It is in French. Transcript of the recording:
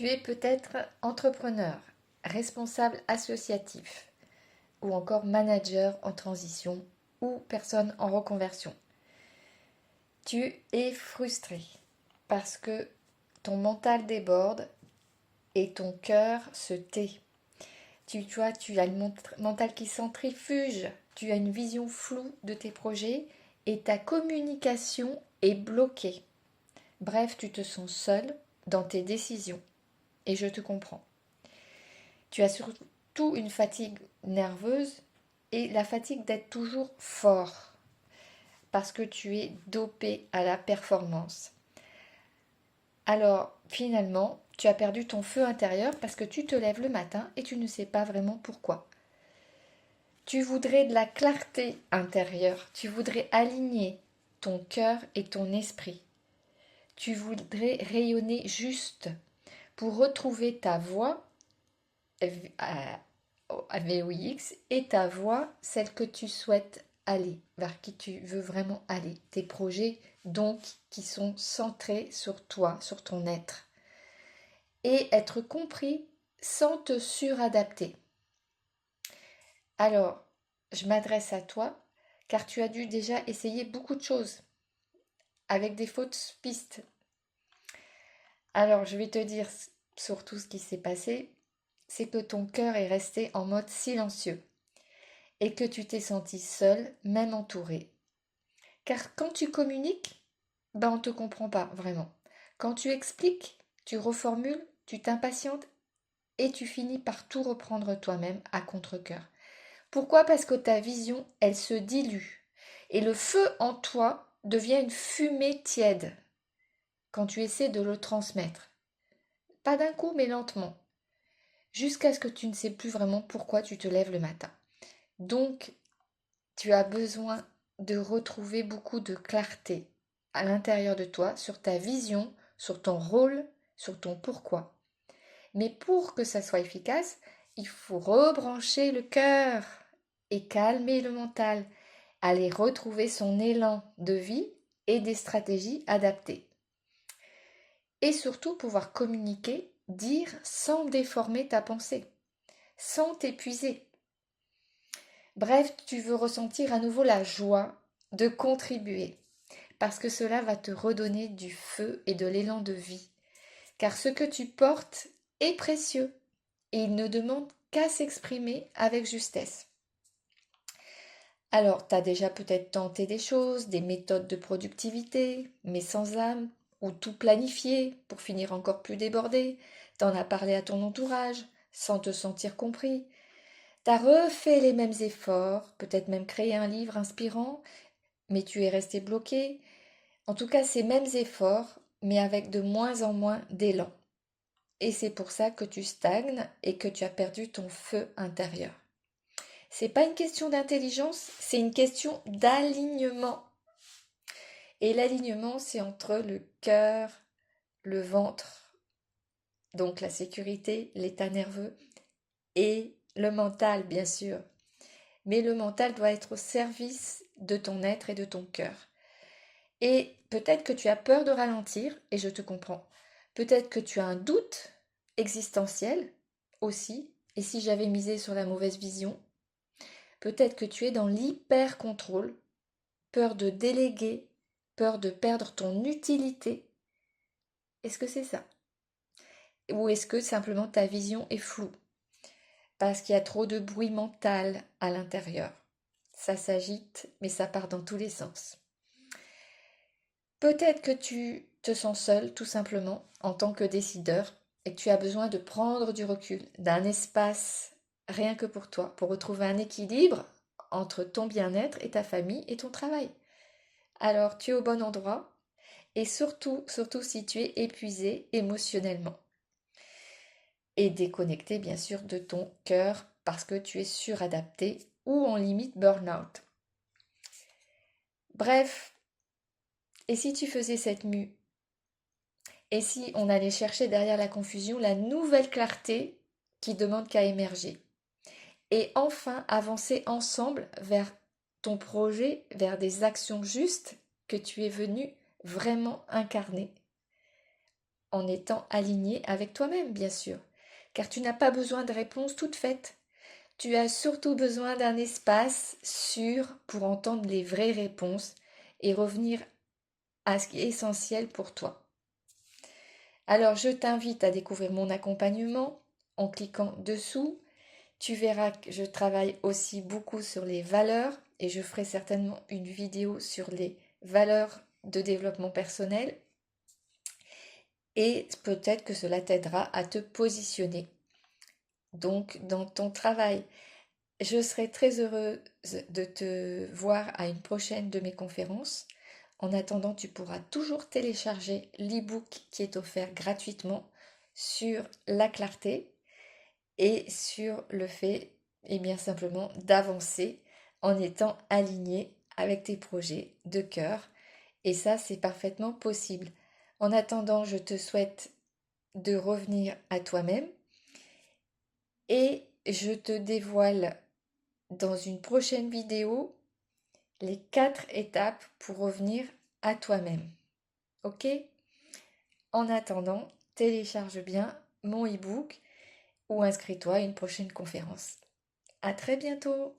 Tu es peut-être entrepreneur, responsable associatif ou encore manager en transition ou personne en reconversion. Tu es frustré parce que ton mental déborde et ton cœur se tait. Tu as le mental qui centrifuge, tu as une vision floue de tes projets et ta communication est bloquée. Bref, tu te sens seul dans tes décisions et je te comprends. Tu as surtout une fatigue nerveuse et la fatigue d'être toujours fort parce que tu es dopé à la performance. Alors finalement, tu as perdu ton feu intérieur parce que tu te lèves le matin et tu ne sais pas vraiment pourquoi. Tu voudrais de la clarté intérieure, tu voudrais aligner ton cœur et ton esprit. Tu voudrais rayonner juste pour retrouver ta voix VOX et ta voix, celle que tu souhaites aller, vers qui tu veux vraiment aller. Tes projets, donc, qui sont centrés sur toi, sur ton être. Et être compris sans te suradapter. Alors, je m'adresse à toi, car tu as dû déjà essayer beaucoup de choses, avec des fausses pistes. Alors, je vais te dire surtout ce qui s'est passé, c'est que ton cœur est resté en mode silencieux et que tu t'es senti seul, même entouré. Car quand tu communiques, on ne te comprend pas vraiment. Quand tu expliques, tu reformules, tu t'impatientes et tu finis par tout reprendre toi-même à contre-cœur. Pourquoi? Parce que ta vision, elle se dilue. Et le feu en toi devient une fumée tiède quand tu essaies de le transmettre. Pas d'un coup, mais lentement. Jusqu'à ce que tu ne sais plus vraiment pourquoi tu te lèves le matin. Donc, tu as besoin de retrouver beaucoup de clarté à l'intérieur de toi sur ta vision, sur ton rôle, sur ton pourquoi. Mais pour que ça soit efficace, il faut rebrancher le cœur et calmer le mental, aller retrouver son élan de vie et des stratégies adaptées. Et surtout pouvoir communiquer, dire sans déformer ta pensée, sans t'épuiser. Bref, tu veux ressentir à nouveau la joie de contribuer, parce que cela va te redonner du feu et de l'élan de vie. Car ce que tu portes est précieux et il ne demande qu'à s'exprimer avec justesse. Alors, tu as déjà peut-être tenté des choses, des méthodes de productivité, mais sans âme, ou tout planifié pour finir encore plus débordé. T'en as parlé à ton entourage, sans te sentir compris. T'as refait les mêmes efforts, peut-être même créé un livre inspirant, mais tu es resté bloqué. En tout cas, ces mêmes efforts, mais avec de moins en moins d'élan. Et c'est pour ça que tu stagnes et que tu as perdu ton feu intérieur. C'est pas une question d'intelligence, c'est une question d'alignement. Et l'alignement, c'est entre le cœur, le ventre, donc la sécurité, l'état nerveux, et le mental, bien sûr. Mais le mental doit être au service de ton être et de ton cœur. Et peut-être que tu as peur de ralentir, et je te comprends. Peut-être que tu as un doute existentiel aussi, et si j'avais misé sur la mauvaise vision. Peut-être que tu es dans l'hyper-contrôle, peur de déléguer, peur de perdre ton utilité. Est-ce que c'est ça? Ou est-ce que simplement ta vision est floue? Parce qu'il y a trop de bruit mental à l'intérieur. Ça s'agite, mais ça part dans tous les sens. Peut-être que tu te sens seul, tout simplement, en tant que décideur, et que tu as besoin de prendre du recul, d'un espace rien que pour toi, pour retrouver un équilibre entre ton bien-être et ta famille et ton travail. Alors, tu es au bon endroit, et surtout, surtout si tu es épuisé émotionnellement. Et déconnecté, bien sûr, de ton cœur, parce que tu es suradapté ou en limite burn-out. Bref, et si tu faisais cette mue? Et si on allait chercher derrière la confusion la nouvelle clarté qui demande qu'à émerger? Et enfin avancer ensemble vers ton projet, vers des actions justes que tu es venu vraiment incarner. en étant aligné avec toi-même, bien sûr, car tu n'as pas besoin de réponses toutes faites. Tu as surtout besoin d'un espace sûr pour entendre les vraies réponses et revenir à ce qui est essentiel pour toi. Alors, je t'invite à découvrir mon accompagnement en cliquant dessous. Tu verras que je travaille aussi beaucoup sur les valeurs et je ferai certainement une vidéo sur les valeurs de développement personnel et peut-être que cela t'aidera à te positionner donc dans ton travail. Je serai très heureuse de te voir à une prochaine de mes conférences. En attendant, tu pourras toujours télécharger l'e-book qui est offert gratuitement sur la clarté et sur le fait, et bien simplement, d'avancer en étant aligné avec tes projets de cœur. Et ça, c'est parfaitement possible. En attendant, je te souhaite de revenir à toi-même et je te dévoile dans une prochaine vidéo les 4 étapes pour revenir à toi-même. Ok? En attendant, télécharge bien mon e-book ou inscris-toi à une prochaine conférence. À très bientôt!